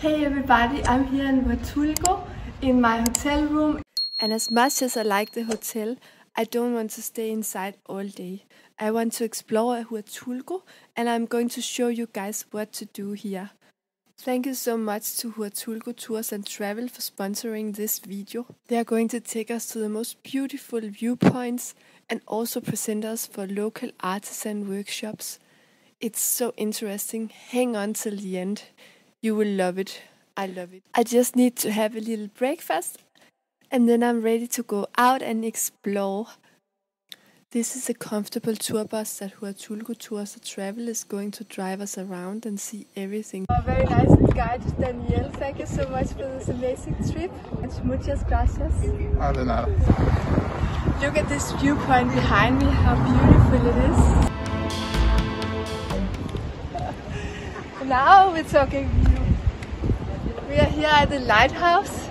Hey everybody, I'm here in Huatulco in my hotel room. And as much as I like the hotel, I don't want to stay inside all day. I want to explore Huatulco and I'm going to show you guys what to do here. Thank you so much to Huatulco Tours and Travel for sponsoring this video. They are going to take us to the most beautiful viewpoints and also present us for local artisan workshops. It's so interesting. Hang on till the end. You will love it. I love it. I just need to have a little breakfast and then I'm ready to go out and explore. This is a comfortable tour bus that Huatulco Tours and Travel is going to drive us around and see everything. Our very nice guide, Danielle. Thank you so much for this amazing trip. Muchas gracias. De nada. Look at this viewpoint behind me, how beautiful it is. Now we're talking view. We are here at the lighthouse.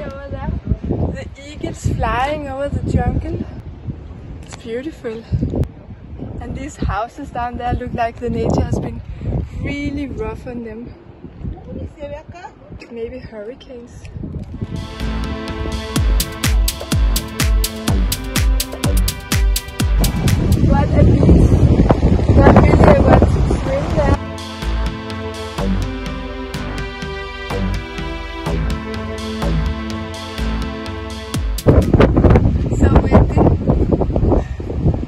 Over there, the eagles flying over the jungle. It's beautiful. And these houses down there look like the nature has been really rough on them. Maybe hurricanes. What a beach! Not really I want to swim there. So windy.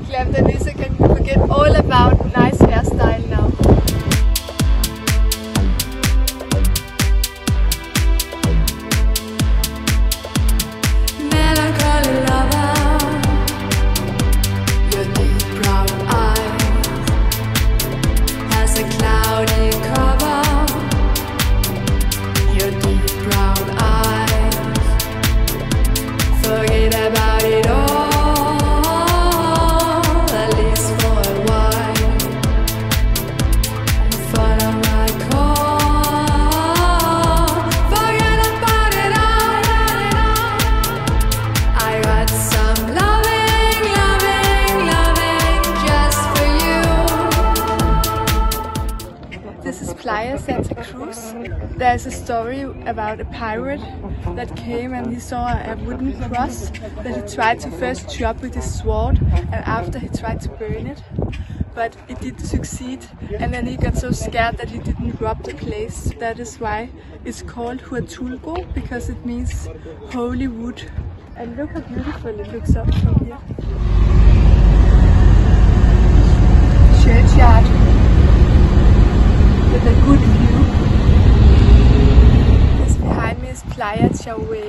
Glem Denise can forget all about nice hairstyle now. Santa Cruz. There's a story about a pirate that came and he saw a wooden cross that he tried to first chop with his sword and after he tried to burn it, but it didn't succeed and then he got so scared that he didn't rob the place. That is why it's called Huatulco, because it means holy wood. And look how beautiful it looks up from here. Churchyard with a good view. This behind me is Playa Chauwe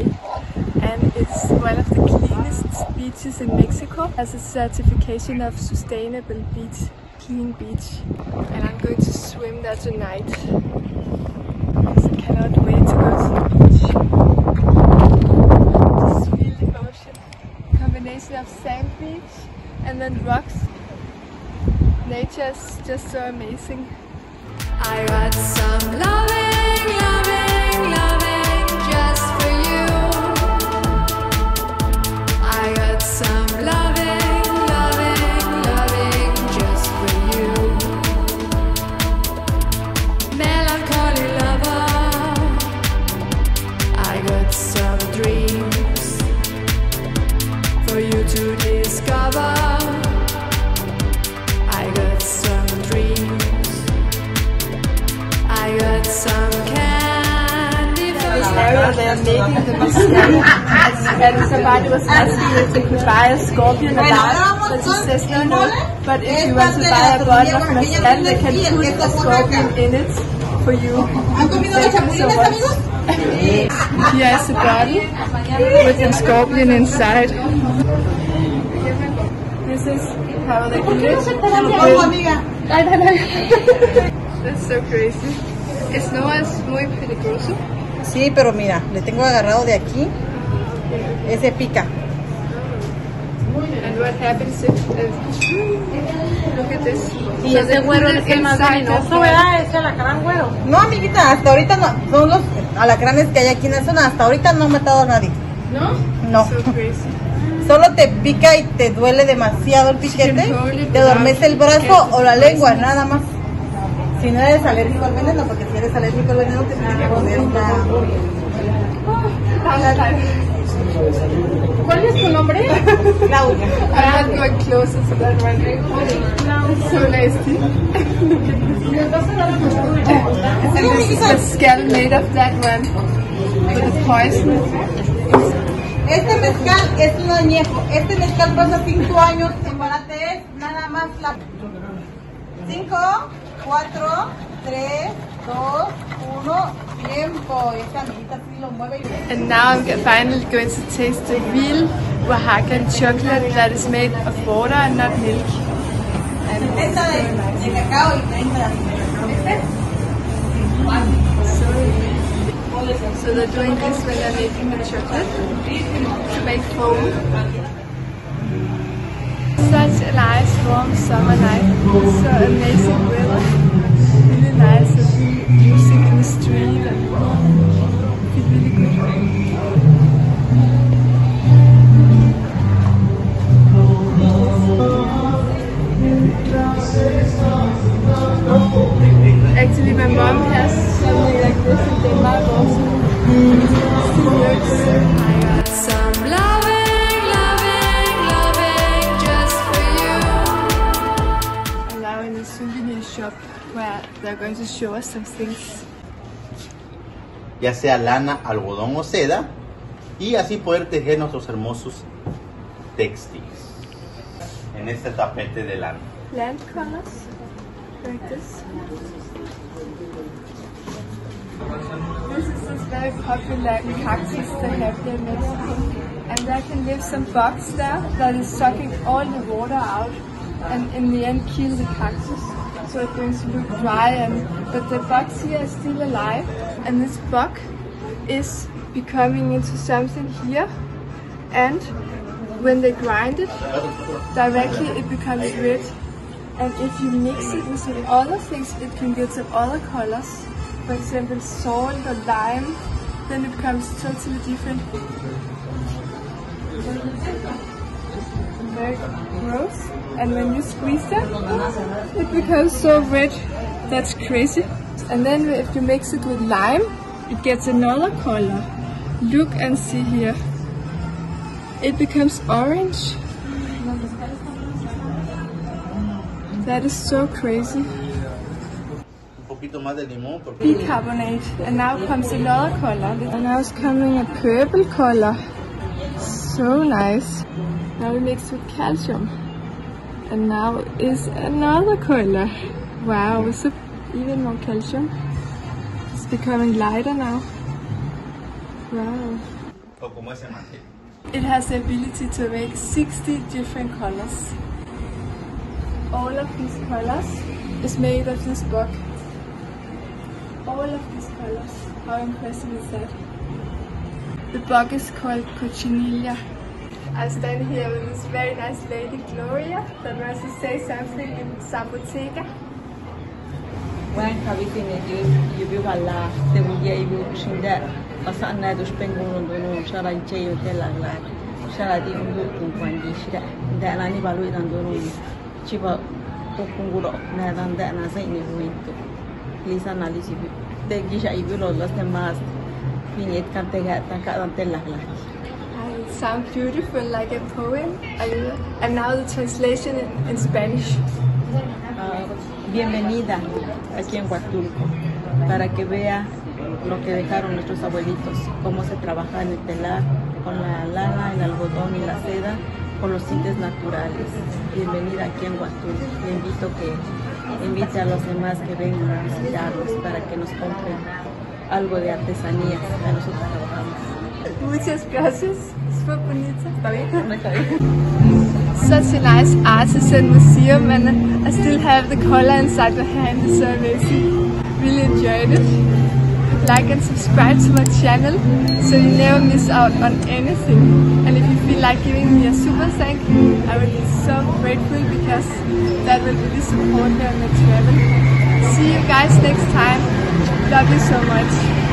and it's one of the cleanest beaches in Mexico. It has a certification of sustainable beach, clean beach, and I'm going to swim there tonight because I cannot wait to go to the beach. Just feel the ocean. Combination of sand beach and then rocks. Nature is just so amazing. I got some loving, loving, loving just for you. I got some loving, loving, loving just for you. Melancholy lover, I got some dreams for you to discover. I got some dreams. I got some candy for This area they are making the mistake and somebody was asking if they could buy a scorpion alive, but she says no, but if you want to buy a bottle of mezcal they can put a scorpion in it for you. Thank you so much. Here is a bottle with a scorpion inside. This is how they do it. That's so crazy. ¿Es no es muy peligroso? Sí, pero mira, le tengo agarrado de aquí. Ese pica. And what happens if look at this? Y ese güero es el más venenoso, ¿verdad? Ese alacrán güero. No, amiguita, hasta ahorita no. Son los alacranes que hay aquí en la zona. Hasta ahorita no ha matado a nadie. ¿No? No. So crazy. Solo te pica y te duele demasiado el piquete. Te adormece el brazo o la lengua, nada más. Si no eres alérgico al veneno, porque si eres alérgico al veneno te tienes que poner esta... ¿Cuál es tu nombre? Claudia. I'm not going closer to that one. It's so nasty. And this is the skull made of that one. With the poison. Este mezcal es un añejo. Este mezcal pasa 5 años. En Barate es nada más la... 5, 4, 3, 2, 1, tiempo. Y esta amiguita sí lo mueve. And now I'm finally going to taste the real Oaxacan chocolate that is made of water and not milk. And it's 30 de cacao y 30 de azúcar. So they're doing this when they're making the chocolate to make foam. Such a nice warm summer night. So amazing weather. Really nice and music in the street and it's really good. Actually, my mom has something like this in Denmark also. Still works. I got some loving, loving, loving just for you. I'm now in a souvenir shop where they're going to show us some things. Ya sea lana, algodón o seda, y así poder tejer nuestros hermosos textiles en este tapete de lana. Plant colors, like this. This is this very popular cactus they have here in Mexico. And there can live some bugs there that is sucking all the water out and in the end kill the cactus. So it's going to look dry, but the bugs here are still alive. And this bug is becoming into something here, and when they grind it directly it becomes red. And if you mix it with some other things, it can get some other colors. For example, salt or lime, then it becomes totally different. Very gross. And when you squeeze them, it becomes so red. That's crazy. And then if you mix it with lime, it gets another color. Look and see here. It becomes orange. That is so crazy. Bicarbonate, and now comes another color. And now it's coming a purple color. So nice. Now we mix with calcium. And now is another color. Wow, it's even more calcium. It's becoming lighter now. Wow. It has the ability to make 60 different colors. All of these colors is made of this bug. All of these colors. How impressive is that? The bug is called cochinilla. I stand here with this very nice lady, Gloria, that wants to say something in Zapotega. When Kavitine, you will allow the Muya Shinda, Asana, the Spengun, Sharanche, Telagla, Sharadi, Kundishra, then Anibalu and Donu, Chiba, Okunguro, Nadan, and Azani Winto. Please analyze the Gisha Ibulo lost the mask, Pinet Cantega, and Telagla. Sounds beautiful, like a poem. And now the translation in Spanish. Bienvenida aquí en Huatulco, para que vea lo que dejaron nuestros abuelitos, cómo se trabaja en el telar, con la lana, el algodón y la seda, con los tintes naturales. Bienvenida aquí en Huatulco. Le invito que invite a los demás que vengan a visitarnos para que nos compren algo de artesanía que nosotros trabajamos. Muchas gracias. Super bonita. Such a nice artisan museum, and I still have the color inside my hand. It's so amazing. Really enjoyed it. Like and subscribe to my channel so you never miss out on anything. And if you feel like giving me a super thank you, I would be so grateful because that will really support me on my travel. See you guys next time. Love you so much.